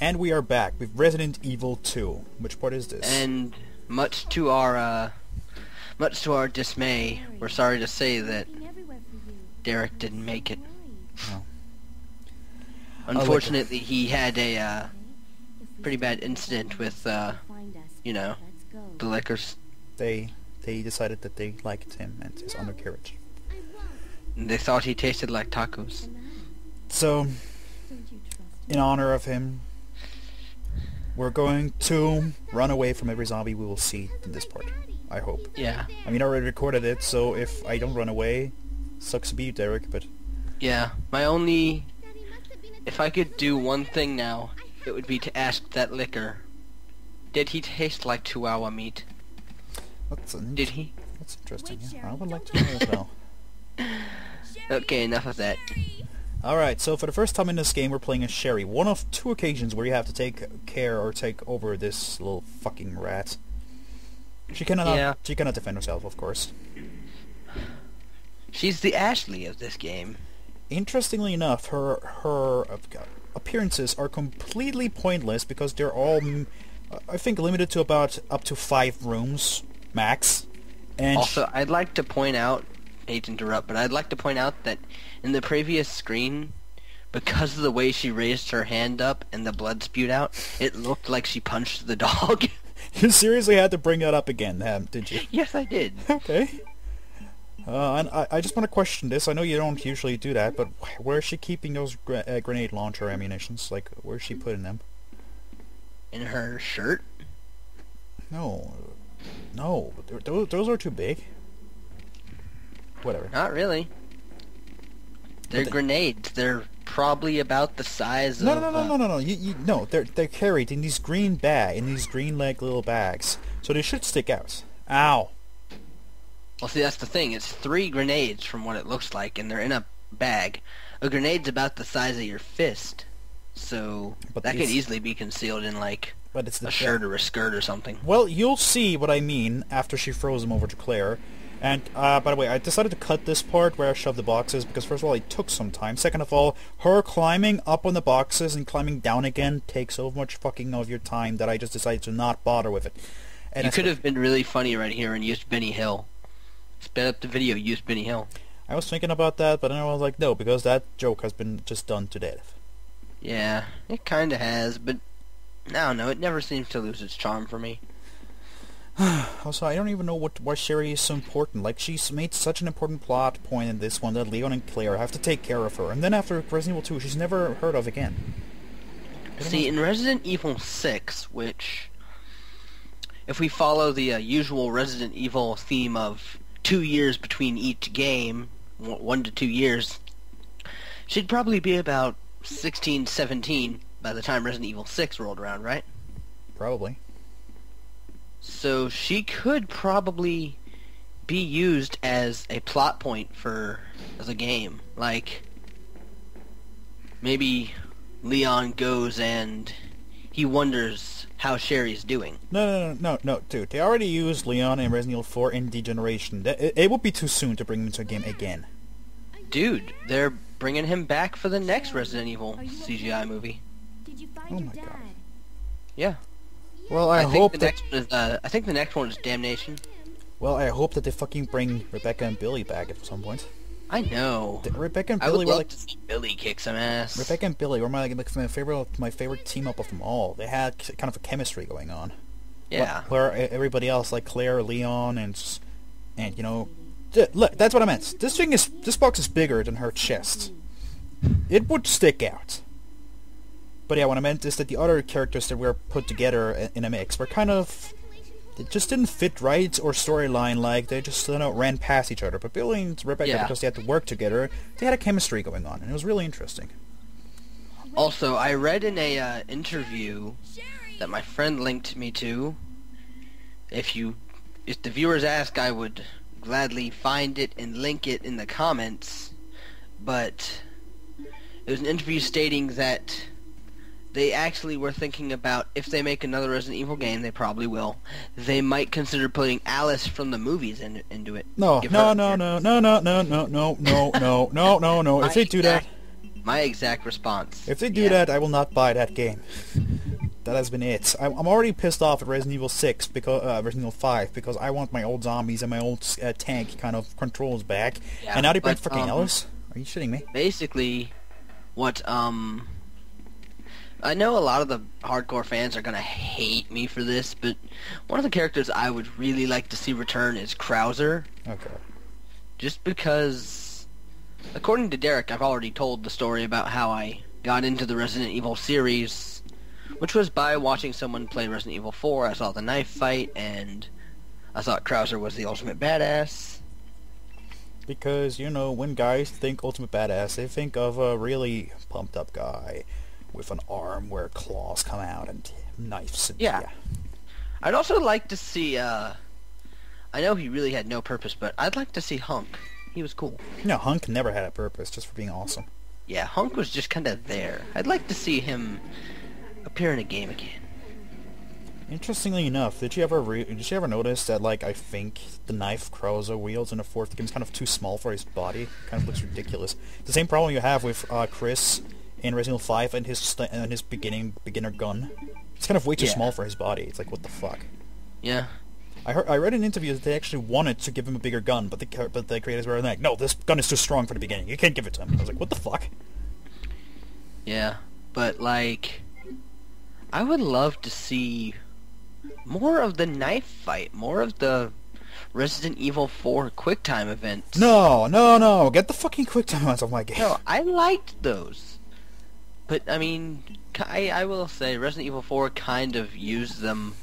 And we are back with Resident Evil 2. Which part is this? And much to our dismay, we're sorry to say that Derek didn't make it. Oh. Unfortunately, he had a pretty bad incident with, the liquors. They decided that they liked him and his undercarriage. They thought he tasted like tacos. So, in honor of him, we're going to run away from every zombie we will see in this part. I hope. Yeah. I mean, I already recorded it, so if I don't run away, sucks to be you, Derek, but... Yeah, if I could do one thing now, it would be to ask that liquor, did he taste like Chihuahua meat? Did he? That's interesting, yeah. I would like to know as well. Okay, enough of that. Alright, so for the first time in this game, we're playing as Sherry. One of two occasions where you have to take care or take over this little fucking rat. She cannot defend herself, of course. She's the Ashley of this game. Interestingly enough, her appearances are completely pointless because they're all, I think, limited to about up to 5 rooms max. And also, I'd like to point out, hate to interrupt, but I'd like to point out that in the previous screen, because of the way she raised her hand up and the blood spewed out, it looked like she punched the dog. You seriously had to bring that up again, did you? Yes, I did. Okay. And I just want to question this. I know you don't usually do that, but where is she keeping those grenade launcher ammunitions? Like, where's she putting them? In her shirt? No. No. Those are too big. Whatever. Not really. They're grenades. They're probably about the size of... No. They're carried in these green little bags. So they should stick out. Ow. Well, see, that's the thing. It's 3 grenades from what it looks like, and they're in a bag. A grenade's about the size of your fist, so that could easily be concealed in, like, a shirt or a skirt or something. Well, you'll see what I mean after she throws them over to Claire. And, by the way, I decided to cut this part where I shoved the boxes, because first of all, it took some time. Second of all, her climbing up on the boxes and climbing down again takes so much fucking of your time that I just decided to not bother with it. And you could have been really funny right here and used Benny Hill. Sped up the video, use Benny Hill. I was thinking about that, but then I was like, no, because that joke has been just done to death. Yeah, it kinda has, but I don't know, it never seems to lose its charm for me. Also, I don't even know why Sherry is so important. Like, she's made such an important plot point in this one that Leon and Claire have to take care of her. And then after Resident Evil 2, she's never heard of again. See, in Resident Evil 6, which, if we follow the usual Resident Evil theme of 2 years between each game, 1 to 2 years, she'd probably be about 16, 17 by the time Resident Evil 6 rolled around, right? Probably. So she could probably be used as a plot point for the game. Like, maybe Leon goes and he wonders how Sherry's doing. No, dude. They already used Leon in Resident Evil 4 in Degeneration. It would be too soon to bring him into a game again. Dude, they're bringing him back for the next Resident Evil CGI movie. Oh my god. Yeah. Well, I hope that... I think the next one is Damnation. Well, I hope that they fucking bring Rebecca and Billy back at some point. I know. Rebecca and Billy were like... to see Billy kick some ass. Rebecca and Billy were my favorite team up of them all. They had kind of a chemistry going on. Yeah. Where everybody else, like Claire, Leon, and you know... Look, that's what I meant. This box is bigger than her chest. It would stick out. But yeah, what I meant is that the other characters that were put together in a mix were kind of... It just didn't fit right, or storyline, like, they just, ran past each other. But Billy and Rebecca, because they had to work together, they had a chemistry going on, and it was really interesting. Also, I read in a interview that my friend linked me to. If the viewers ask, I would gladly find it and link it in the comments. But it was an interview stating that they actually were thinking about, if they make another Resident Evil game, they probably will, they might consider putting Alice from the movies into it. No. If they do that... My exact response. If they do that, I will not buy that game. that has been it. I'm already pissed off at Resident Evil 6 because Resident Evil 5 because I want my old zombies and my old tank kind of controls back, Yeah, and now they bring but, fucking Ellis. Are you shitting me? Basically, what I know a lot of the hardcore fans are gonna hate me for this, but one of the characters I would really like to see return is Krauser. Okay. Just because, according to Derek, I've already told the story about how I got into the Resident Evil series, which was by watching someone play Resident Evil 4. I saw the knife fight, and I thought Krauser was the ultimate badass. Because, you know, when guys think ultimate badass, they think of a really pumped up guy with an arm where claws come out and knives. And, Yeah. I'd also like to see, I know he really had no purpose, but I'd like to see Hunk. He was cool. No, Hunk never had a purpose, just for being awesome. Yeah, Hunk was just kind of there. I'd like to see him appear in a game again. Interestingly enough, did you ever notice that, like, I think the knife Krauser wields in the fourth game is kind of too small for his body? Kind of looks ridiculous. The same problem you have with Chris in Resident Evil 5 and his beginner gun. It's kind of way too small for his body. It's like, what the fuck? Yeah. I read an interview that they actually wanted to give him a bigger gun, but the creators were like, no, this gun is too strong for the beginning. You can't give it to him. I was like, what the fuck? Yeah, but like, I would love to see more of the knife fight, more of the Resident Evil 4 QuickTime events. No, get the fucking QuickTime out of my game. No, I liked those. But, I mean, I will say Resident Evil 4 kind of used them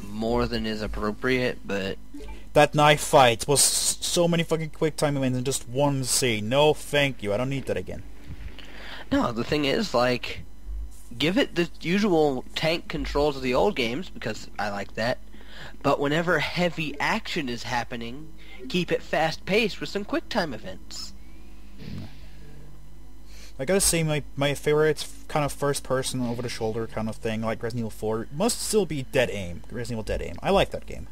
more than is appropriate, but... That knife fight was so many fucking QuickTime events in just one scene. No, thank you. I don't need that again. No, the thing is, like, give it the usual tank controls of the old games, because I like that, but whenever heavy action is happening, keep it fast-paced with some QuickTime events. I gotta say, my favorite kind of first-person, over-the-shoulder kind of thing, like Resident Evil 4, must still be Dead Aim. Resident Evil Dead Aim. I like that game.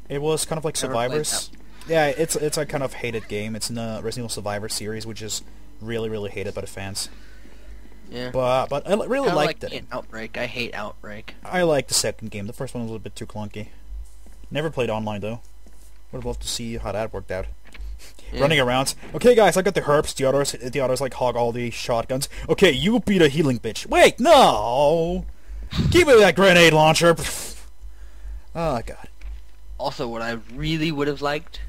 It was kind of like Never played Survivors. Yeah, it's a kind of hated game. It's in the Resident Evil Survivor series, which is really, really hated by the fans. Yeah. But I really Kinda liked like it. Outbreak. I hate Outbreak. I liked the second game. The first one was a little bit too clunky. Never played online, though. Would have loved to see how that worked out. Yeah. Running around. Okay, guys, I got the herbs. The others like hog all the shotguns. Okay, you be the healing bitch. Wait, no! Give me that grenade launcher. Oh, God. Also, what I really would have liked,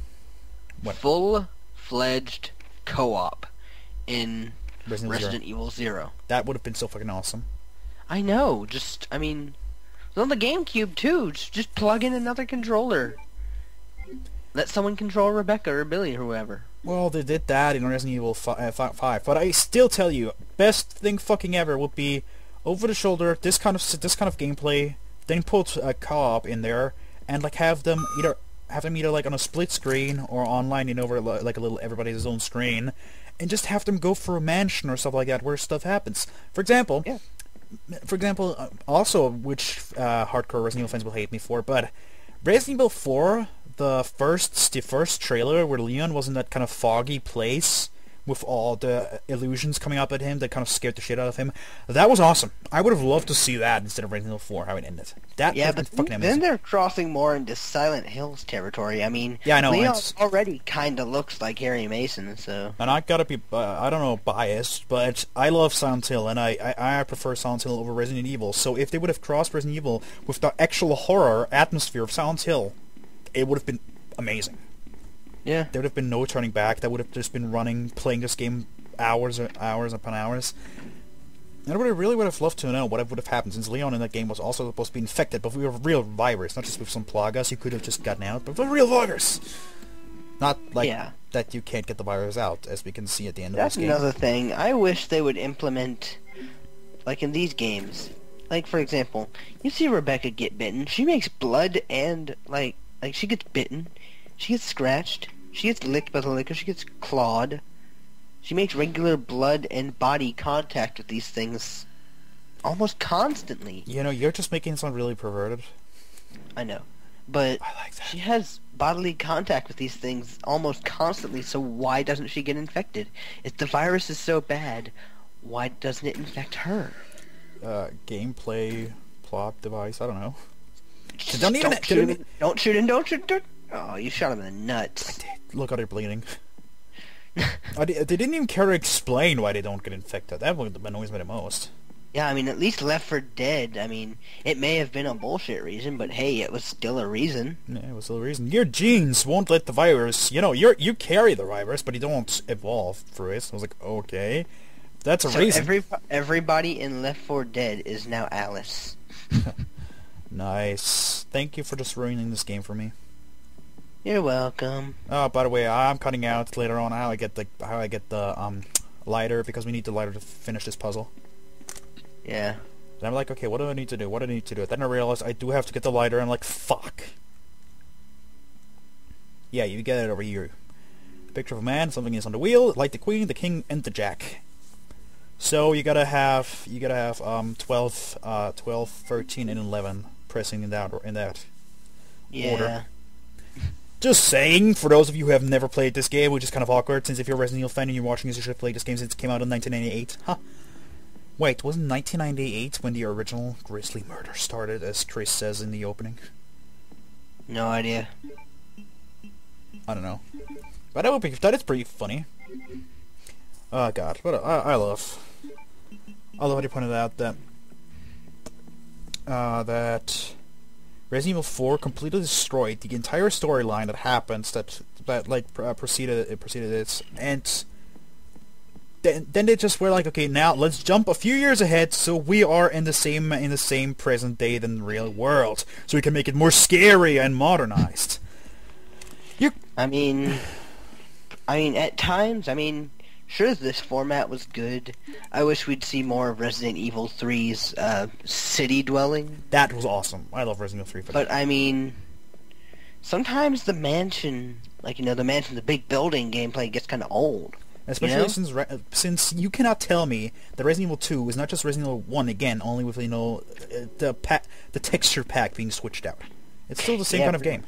What? full-fledged co-op in Resident Evil Evil 0. That would have been so fucking awesome. I know, I mean, it's on the GameCube too. Just plug in another controller. Let someone control Rebecca or Billy or whoever. Well, they did that in Resident Evil 5, but I still tell you, best thing fucking ever would be over the shoulder, this kind of gameplay, then put a co-op in there, and like have them either like on a split screen or online and over like a little everybody's own screen, and just have them go for a mansion or stuff like that where stuff happens. For example, also, which hardcore Resident Evil fans will hate me for, but Resident Evil 4, the first trailer where Leon was in that kind of foggy place with all the illusions coming up at him that kind of scared the shit out of him, that was awesome. I would have loved to see that instead of Resident Evil 4, how it ended. That would have been fucking amazing. Then they're crossing more into Silent Hills territory. I mean, yeah, I know, Leon already kind of looks like Harry Mason, so... And I gotta be, I don't know, biased, but I love Silent Hill, and I prefer Silent Hill over Resident Evil, so if they would have crossed Resident Evil with the actual horror atmosphere of Silent Hill, it would have been amazing. Yeah. There would have been no turning back. That would have just been playing this game hours upon hours. And I really would have loved to know what would have happened, since Leon in that game was also supposed to be infected, but with a real virus, not just with some plagas you could have just gotten out, but with a real virus! Not like that you can't get the virus out, as we can see at the end of this game. That's another thing. I wish they would implement, like in these games, like for example, you see Rebecca get bitten, she makes blood and, like she gets bitten, she gets scratched, she gets licked by the licker, she gets clawed. She makes regular blood and body contact with these things almost constantly. You know, you're just making it sound really perverted. I know. But I like that. She has bodily contact with these things almost constantly, so why doesn't she get infected? If the virus is so bad, why doesn't it infect her? Gameplay plot device. I don't know. Don't shoot him. Don't shoot. Oh, you shot him in the nuts. Look how they're bleeding. They didn't even care to explain why they don't get infected. That one annoys me the most. Yeah, I mean, at least Left 4 Dead, I mean, it may have been a bullshit reason, but hey, it was still a reason. Yeah, it was still a reason. Your genes won't let the virus, you carry the virus, but you don't evolve through it. So I was like, okay, that's a reason. Everybody in Left 4 Dead is now Alice. Nice. Thank you for just ruining this game for me. You're welcome. Oh, by the way, I'm cutting out later on how I get the lighter, because we need the lighter to finish this puzzle. Yeah. And I'm like, okay, what do I need to do? What do I need to do? Then I realized I do have to get the lighter, and I'm like, fuck. Yeah, you get it over here. Picture of a man, something is on the wheel, like the queen, the king, and the jack. So you gotta have 12, 13, and 11 pressing in that order. Just saying, for those of you who have never played this game, which is kind of awkward, since if you're a Resident Evil fan and you're watching this, you should have played this game since it came out in 1998. Huh. Wait, wasn't 1998 when the original grisly murder started, as Chris says in the opening? No idea. I don't know. But that is pretty funny. Oh god, I love how they pointed out that that Resident Evil 4 completely destroyed the entire storyline that happens that preceded it, and then they just were like, okay, now let's jump a few years ahead so we are in the same present day than the real world, so we can make it more scary and modernized. I mean, at times, sure, this format was good. I wish we'd see more of Resident Evil 3's city dwelling. That was awesome. I love Resident Evil 3 for that. But sometimes the mansion, the big building gameplay gets kind of old. Especially since you cannot tell me that Resident Evil 2 is not just Resident Evil 1 again, only with the texture pack being switched out. It's still the same kind of game.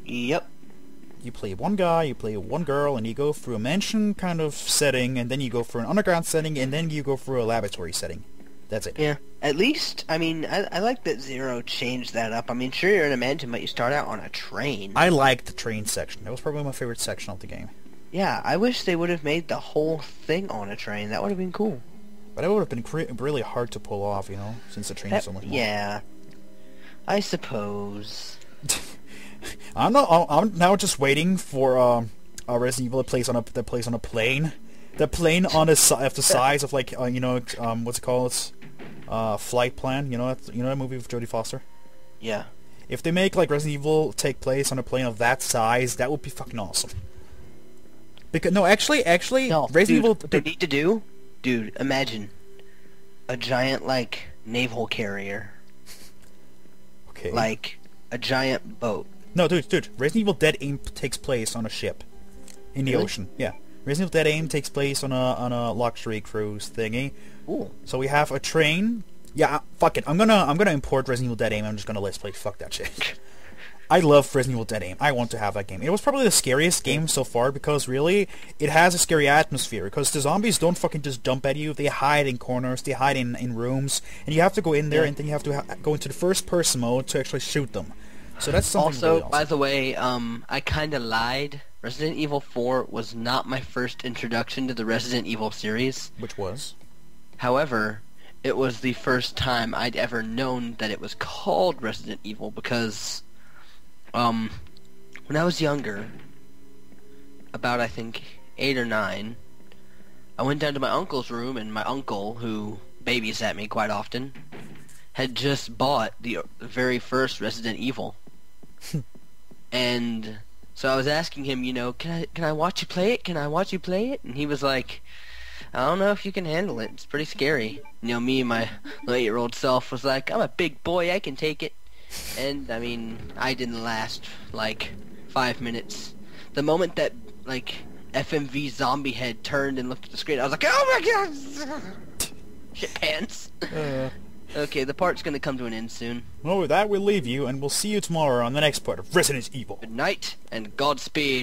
Yep. You play one guy, you play one girl, and you go through a mansion kind of setting, and then you go through an underground setting, and then you go through a laboratory setting. That's it. Yeah. At least, I like that Zero changed that up. Sure, you're in a mansion, but you start out on a train. I liked the train section. That was probably my favorite section of the game. Yeah, I wish they would have made the whole thing on a train. That would have been cool. But it would have been really hard to pull off, since the train is so much more. Yeah. I suppose. I'm now just waiting for a Resident Evil that plays on a plane. The plane on the size of what's it called? Flight Plan. You know that movie with Jodie Foster? Yeah. If they make Resident Evil take place on a plane of that size, that would be fucking awesome. Because actually, Resident Evil. What they need to do, dude. Imagine a giant naval carrier. Okay. A giant boat. No, dude. Resident Evil Dead Aim takes place on a ship in the ocean. Yeah. Resident Evil Dead Aim takes place on a luxury cruise thingy. Ooh. So we have a train. Yeah, fuck it. I'm gonna import Resident Evil Dead Aim. I'm just gonna let's play. Fuck that shit. I love Resident Evil Dead Aim. I want to have that game. It was probably the scariest game so far because really it has a scary atmosphere because the zombies don't fucking just jump at you. They hide in corners. They hide in rooms, and you have to go in there and then you have to go into the first person mode to actually shoot them. So that's something also, really awesome. By the way, I kind of lied. Resident Evil 4 was not my first introduction to the Resident Evil series. Which was? However, it was the first time I'd ever known that it was called Resident Evil because, when I was younger, about I think 8 or 9, I went down to my uncle's room and my uncle, who babysat me quite often, had just bought the very first Resident Evil. And so I was asking him, can I watch you play it? Can I watch you play it? And he was like, I don't know if you can handle it. It's pretty scary. Me and my 8-year-old self was like, I'm a big boy, I can take it. And I didn't last 5 minutes. The moment that FMV zombie head turned and looked at the screen, I was like, oh my god! Shit pants. Okay, the part's gonna come to an end soon. Well, with that, we'll leave you, and we'll see you tomorrow on the next part of Resident Evil. Good night, and Godspeed.